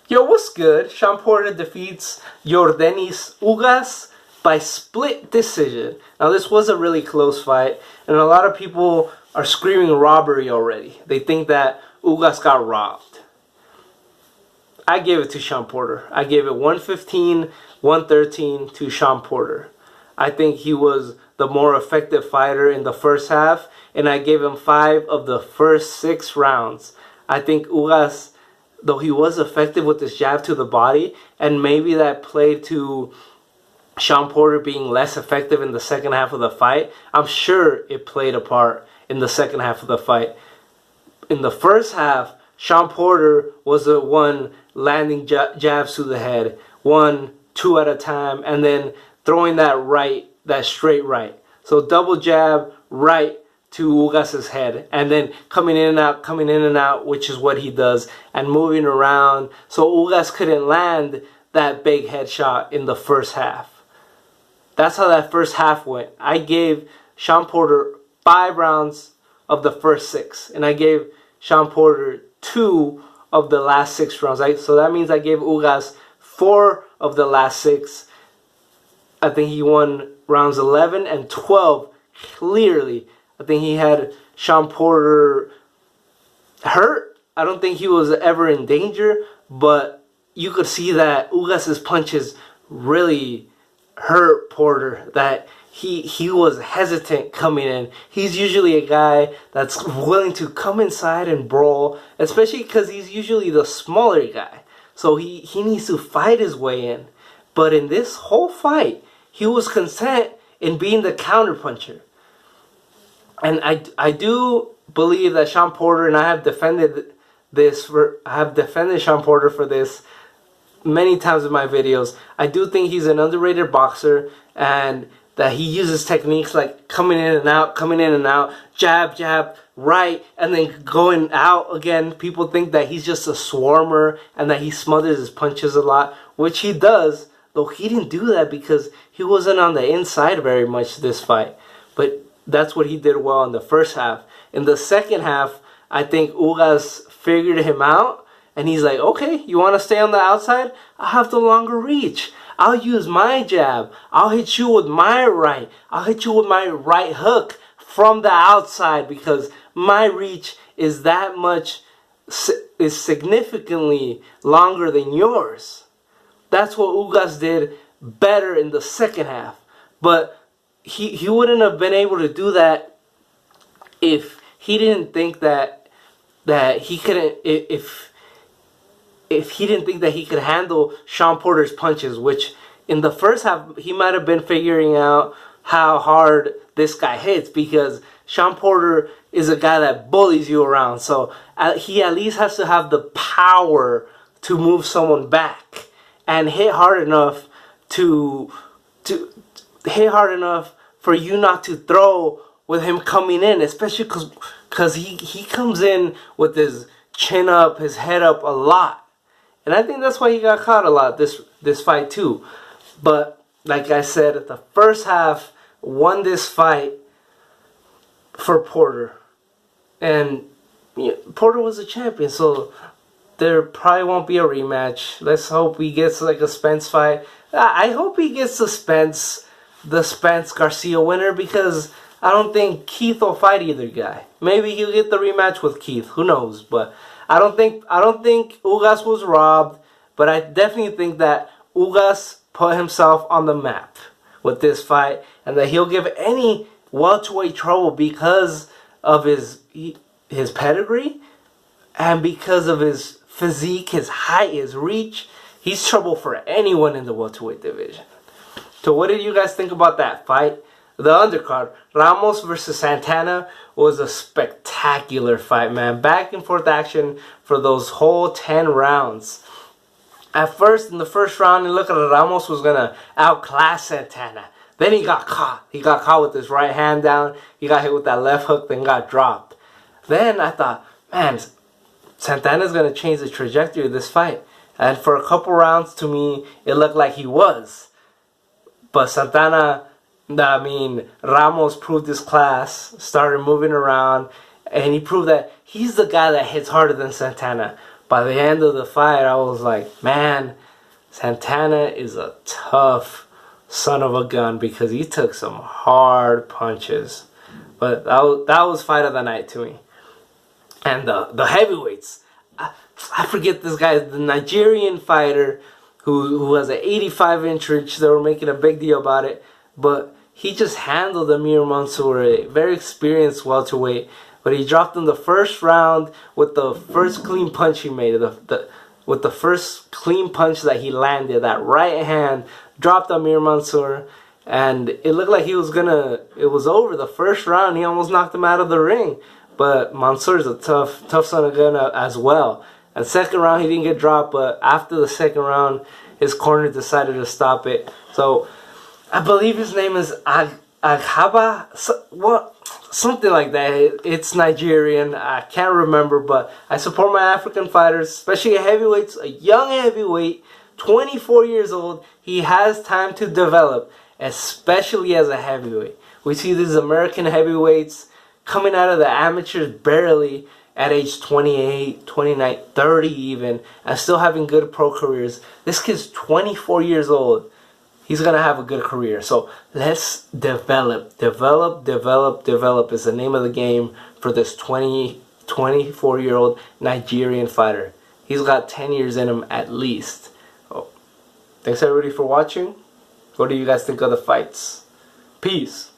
Yo, what's good? Shawn Porter defeats Yordenis Ugas by split decision. Now, this was a really close fight, and a lot of people are screaming robbery already. They think that Ugas got robbed. I gave it to Shawn Porter. I gave it 115-113 to Shawn Porter. I think he was the more effective fighter in the first half, and I gave him 5 of the first 6 rounds. I think Ugas, though he was effective with his jab to the body, and maybe that played to Shawn Porter being less effective in the second half of the fight, I'm sure it played a part in the second half of the fight. In the first half, Shawn Porter was the one landing jabs to the head, 1, 2 at a time, and then throwing that straight right. So double jab right to Ugas's head, and then coming in and out, which is what he does, and moving around. So Ugas couldn't land that big headshot in the first half. That's how that first half went. I gave Shawn Porter 5 rounds of the first 6, and I gave Shawn Porter 2 of the last 6 rounds. So that means I gave Ugas 4 of the last 6. I think he won rounds 11 and 12 clearly. I think he had Shawn Porter hurt. I don't think he was ever in danger, but you could see that Ugas's punches really hurt Porter, that he was hesitant coming in. He's usually a guy that's willing to come inside and brawl, especially because he's usually the smaller guy. So he needs to fight his way in. But in this whole fight, he was content in being the counterpuncher. And I do believe that Shawn Porter, and I have defended Shawn Porter for this many times in my videos. I do think he's an underrated boxer, and that he uses techniques like coming in and out, jab, jab, right, and then going out again. People think that he's just a swarmer and that he smothers his punches a lot, which he does, though he didn't do that because he wasn't on the inside very much this fight. But that's what he did well in the first half. In the second half, I think Ugas figured him out, and he's like, okay, you want to stay on the outside? I'll have the longer reach. I'll use my jab. I'll hit you with my right. I'll hit you with my right hook from the outside because my reach is significantly longer than yours. That's what Ugas did better in the second half. But he wouldn't have been able to do that if he didn't think that he couldn't, if he didn't think that he could handle Shawn Porter's punches, which in the first half he might have been figuring out how hard this guy hits, because Shawn Porter is a guy that bullies you around. So he at least has to have the power to move someone back and hit hard enough for you not to throw with him coming in, especially because he comes in with his chin up, his head up a lot. And I think that's why he got caught a lot this fight too. But like I said, the first half won this fight for Porter. And Porter was a champion, so there probably won't be a rematch. Let's hope he gets like a Spence fight. I hope he gets the Spence Garcia winner, because I don't think Keith will fight either guy. Maybe he'll get the rematch with Keith. Who knows? But I don't think Ugas was robbed. But I definitely think that Ugas put himself on the map with this fight, and that he'll give any welterweight trouble because of his pedigree and because of his physique, his height, his reach. He's trouble for anyone in the welterweight division. So what did you guys think about that fight? The undercard, Ramos versus Santana, was a spectacular fight, man. Back and forth action for those whole 10 rounds. At first, in the first round, it looked like Ramos was going to outclass Santana. Then he got caught. He got caught with his right hand down. He got hit with that left hook, then got dropped. Then I thought, man, Santana's going to change the trajectory of this fight. And for a couple rounds, to me, it looked like he was. But Ramos proved his class, started moving around, and he proved that he's the guy that hits harder than Santana. by the end of the fight, I was like, man, Santana is a tough son of a gun because he took some hard punches. But that was fight of the night to me. And the heavyweights, I forget this guy, the Nigerian fighter who has an 85-inch reach. They were making a big deal about it, but he just handled Amir Mansour, a very experienced welterweight. But he dropped him the first round with the first clean punch he made. With the first clean punch that he landed, that right hand dropped Amir Mansour, and it looked like it was over the first round. He almost knocked him out of the ring. But Mansour's a tough son of a gun as well. And second round, he didn't get dropped, but after the second round, his corner decided to stop it. So I believe his name is Aghaba, something like that. It's Nigerian. I can't remember, but I support my African fighters, especially heavyweights. A young heavyweight, 24 years old. He has time to develop, especially as a heavyweight. We see these American heavyweights coming out of the amateurs barely at age 28, 29, 30 even, and still having good pro careers. This kid's 24 years old. He's going to have a good career. So let's develop is the name of the game for this 24-year-old Nigerian fighter. He's got 10 years in him at least. Oh. Thanks everybody for watching. What do you guys think of the fights? Peace.